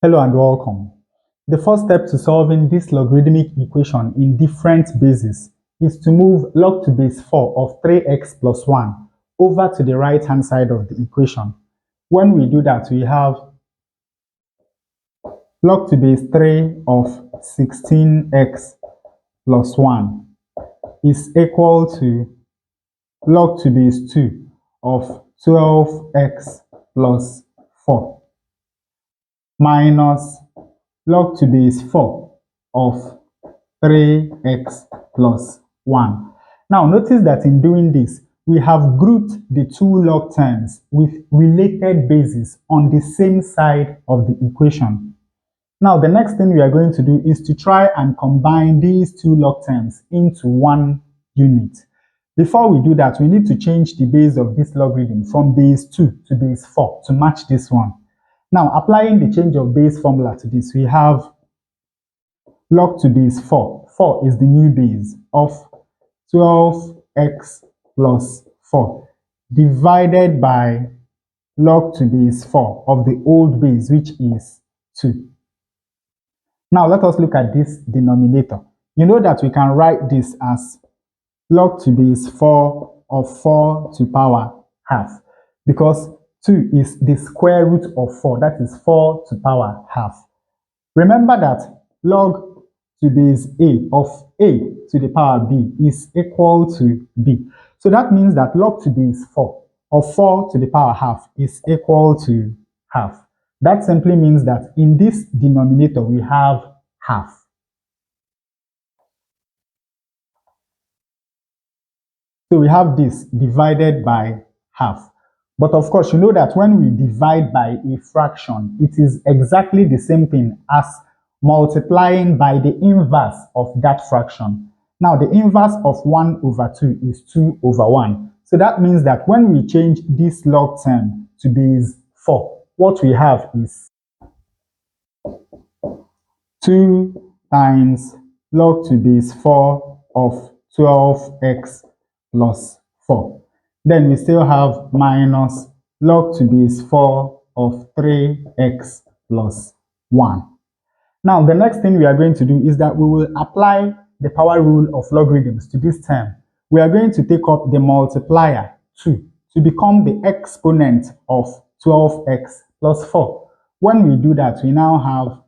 Hello and welcome. The first step to solving this logarithmic equation in different bases is to move log to base 4 of 3x plus 1 over to the right hand side of the equation. When we do that, we have log to base 3 of 16x plus 1 is equal to log to base 2 of 12x plus 4 minus log to base 4 of 3x plus 1. Now notice that in doing this, we have grouped the two log terms with related bases on the same side of the equation. Now the next thing we are going to do is to try and combine these two log terms into one unit. Before we do that, we need to change the base of this logarithm from base 2 to base 4 to match this one. Now, applying the change of base formula to this, we have log to base 4. 4 is the new base of 12x plus 4 divided by log to base 4 of the old base, which is 2. Now, let us look at this denominator. You know that we can write this as log to base 4 of 4 to power half, because 2 is the square root of 4, that is 4 to power half. Remember that log to base a of a to the power b is equal to b. So that means that log to base 4 of 4 to the power half is equal to half. That simply means that in this denominator we have half. So we have this divided by half. But of course, you know that when we divide by a fraction, it is exactly the same thing as multiplying by the inverse of that fraction. Now, the inverse of 1 over 2 is 2 over 1. So that means that when we change this log term to base 4, what we have is 2 times log to base 4 of 12x plus 4. Then we still have minus log to base 4 of 3x plus 1. Now, the next thing we are going to do is that we will apply the power rule of logarithms to this term. We are going to take up the multiplier 2 to become the exponent of 12x plus 4. When we do that, we now have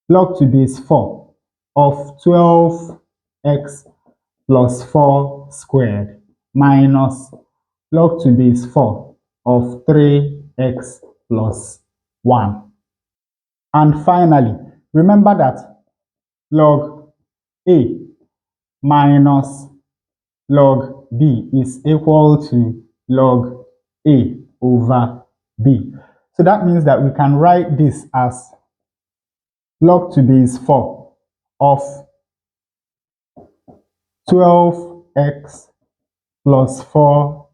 log to base 4 of 12x plus 4 squared minus log to base 4 of 3x plus 1. And finally, remember that log a minus log b is equal to log a over b. So that means that we can write this as log to base 4 of 12x plus 4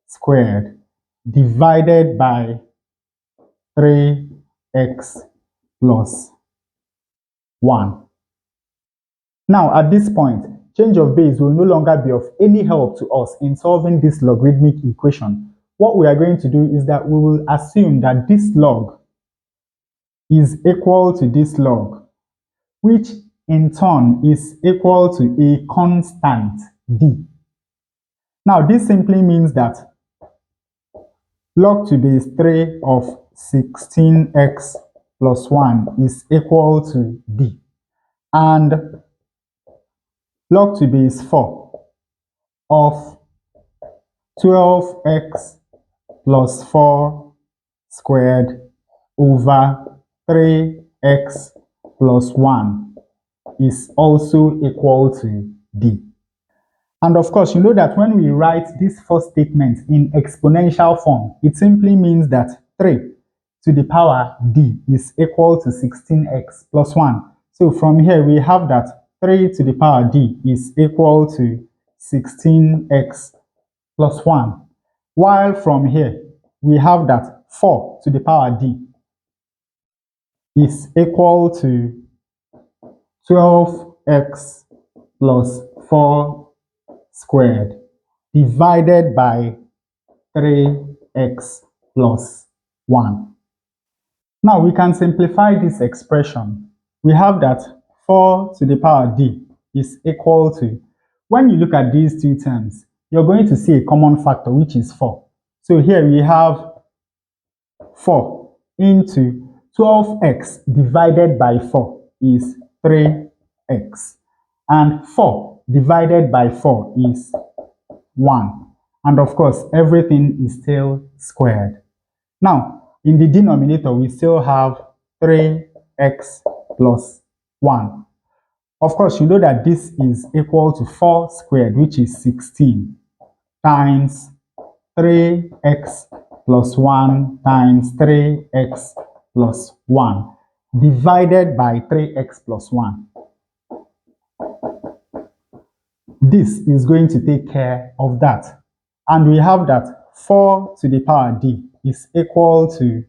squared divided by 3x plus 1. Now, at this point, change of base will no longer be of any help to us in solving this logarithmic equation. What we are going to do is that we will assume that this log is equal to this log, which in turn is equal to a constant d. Now, this simply means that log to base 3 of 16x plus 1 is equal to d, and log to base 4 of 12x plus 4 squared over 3x plus 1 is also equal to d. And of course, you know that when we write this first statement in exponential form, it simply means that 3 to the power d is equal to 16x plus 1. So from here, we have that 3 to the power d is equal to 16x plus 1. While from here, we have that 4 to the power d is equal to 12x plus 4 squared divided by 3x plus 1. Now we can simplify this expression. We have that 4 to the power d is equal to, when you look at these two terms, you're going to see a common factor, which is 4. So here we have 4 into 12x divided by 4 is 3x. And 4 divided by 4 is 1. And of course, everything is still squared. Now, in the denominator, we still have 3x plus 1. Of course, you know that this is equal to 4 squared, which is 16, times 3x plus 1 times 3x plus 1 divided by 3x plus 1. This is going to take care of that. And we have that 4 to the power d is equal to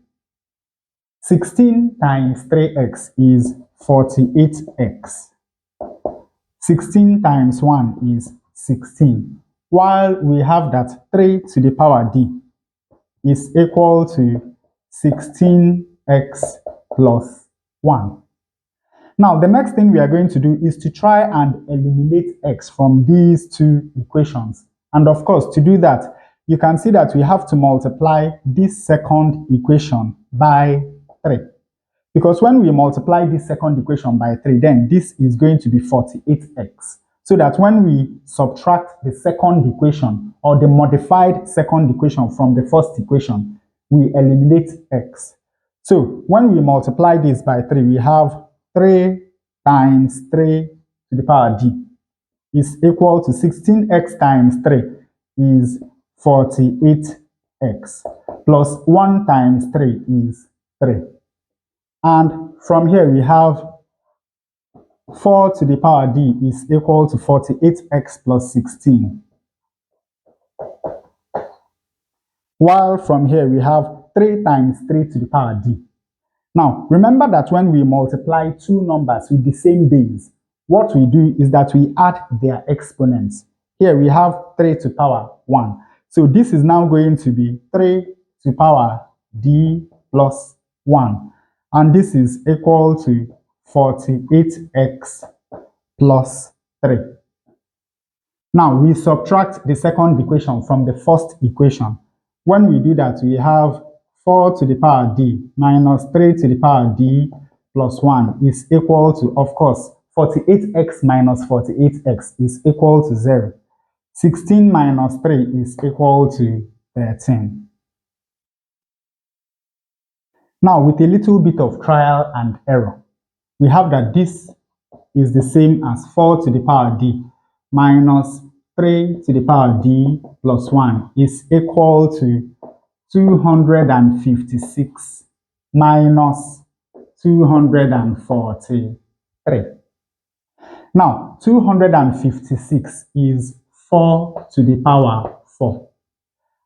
16 times 3x is 48x. 16 times 1 is 16. While we have that 3 to the power d is equal to 16x plus 1. Now, the next thing we are going to do is to try and eliminate x from these two equations. And of course, to do that, you can see that we have to multiply this second equation by 3. Because when we multiply this second equation by 3, then this is going to be 48x. So that when we subtract the second equation or the modified second equation from the first equation, we eliminate x. So when we multiply this by 3, we have 3 times 3 to the power d is equal to 16x times 3 is 48x plus 1 times 3 is 3. And from here we have 4 to the power d is equal to 48x plus 16. While from here we have 3 times 3 to the power d. Now, remember that when we multiply two numbers with the same base, what we do is that we add their exponents. Here we have 3 to power 1. So this is now going to be 3 to power d plus 1. And this is equal to 48x plus 3. Now, we subtract the second equation from the first equation. When we do that, we have 4 to the power d minus 3 to the power d plus 1 is equal to, of course, 48x minus 48x is equal to 0. 16 minus 3 is equal to 13. Now, with a little bit of trial and error, we have that this is the same as 4 to the power d minus 3 to the power d plus 1 is equal to 256 minus 243. Now, 256 is 4 to the power 4.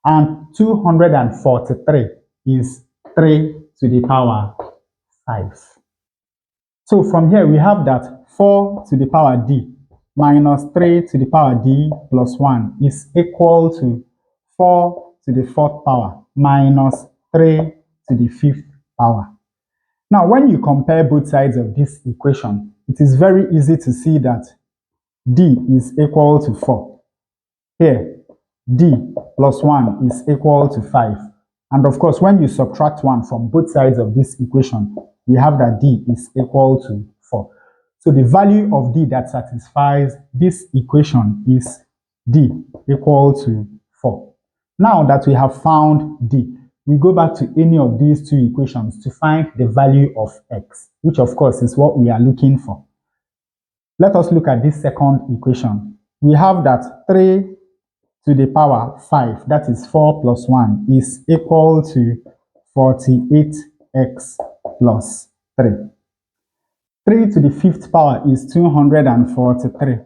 And 243 is 3 to the power 5. So from here we have that 4 to the power d minus 3 to the power d plus 1 is equal to 4 to the 4th power minus 3 to the 5th power. Now, when you compare both sides of this equation, it is very easy to see that d is equal to 4. Here, d plus 1 is equal to 5. And of course, when you subtract 1 from both sides of this equation, we have that d is equal to 4. So the value of d that satisfies this equation is d equal to 4. Now that we have found d, we go back to any of these two equations to find the value of x, which of course is what we are looking for. Let us look at this second equation. We have that 3 to the power 5, that is 4 plus 1, is equal to 48x plus 3. 3 to the 5th power is 243,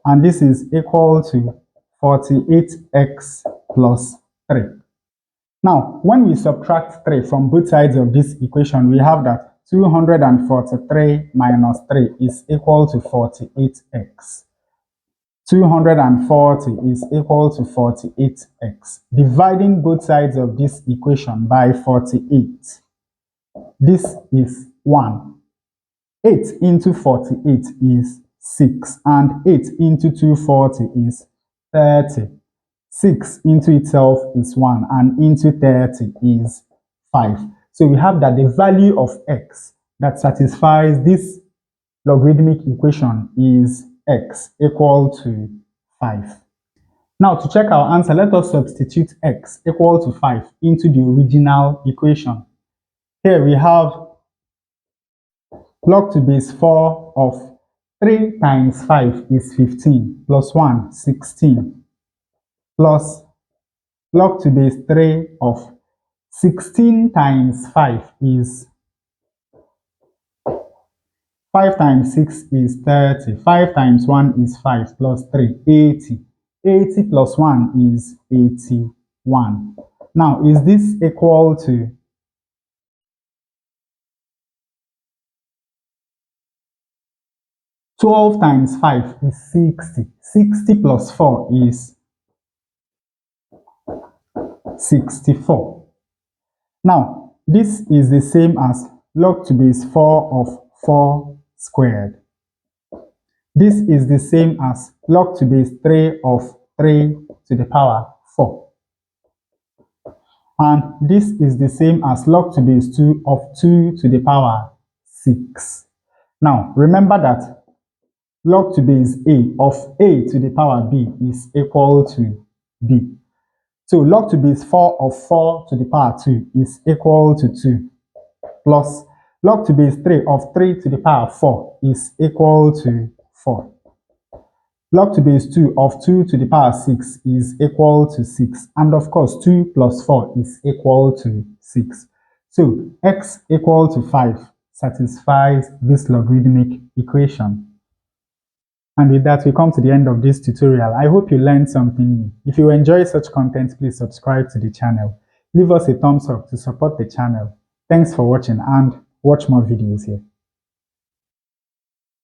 and this is equal to 48x plus 3. Now, when we subtract 3 from both sides of this equation, we have that 243 minus 3 is equal to 48x. 240 is equal to 48x. Dividing both sides of this equation by 48, This is 1. 8 into 48 is 6, and 8 into 240 is 30. 6 into itself is 1, and into 30 is 5. So we have that the value of x that satisfies this logarithmic equation is x equal to 5. Now to check our answer, let us substitute x equal to 5 into the original equation. Here we have log to base 4 of 3 times 5 is 15 plus 1, 16 plus log to base 3 of 16 times 5 is 5 times 6 is 30. 5 times 1 is 5 plus 3, 80. 80 plus 1 is 81. Now, is this equal to 12 times 5 is 60. 60 plus 4 is 64. Now, this is the same as log to base 4 of 4 squared. This is the same as log to base 3 of 3 to the power 4. And this is the same as log to base 2 of 2 to the power 6. Now, remember that log to base a of a to the power b is equal to b. So log to base 4 of 4 to the power 2 is equal to 2, plus log to base 3 of 3 to the power 4 is equal to 4. Log to base 2 of 2 to the power 6 is equal to 6. And of course, 2 plus 4 is equal to 6. So x equal to 5 satisfies this logarithmic equation. And with that, we come to the end of this tutorial. I hope you learned something new. If you enjoy such content, please subscribe to the channel. Leave us a thumbs up to support the channel. Thanks for watching and watch more videos here.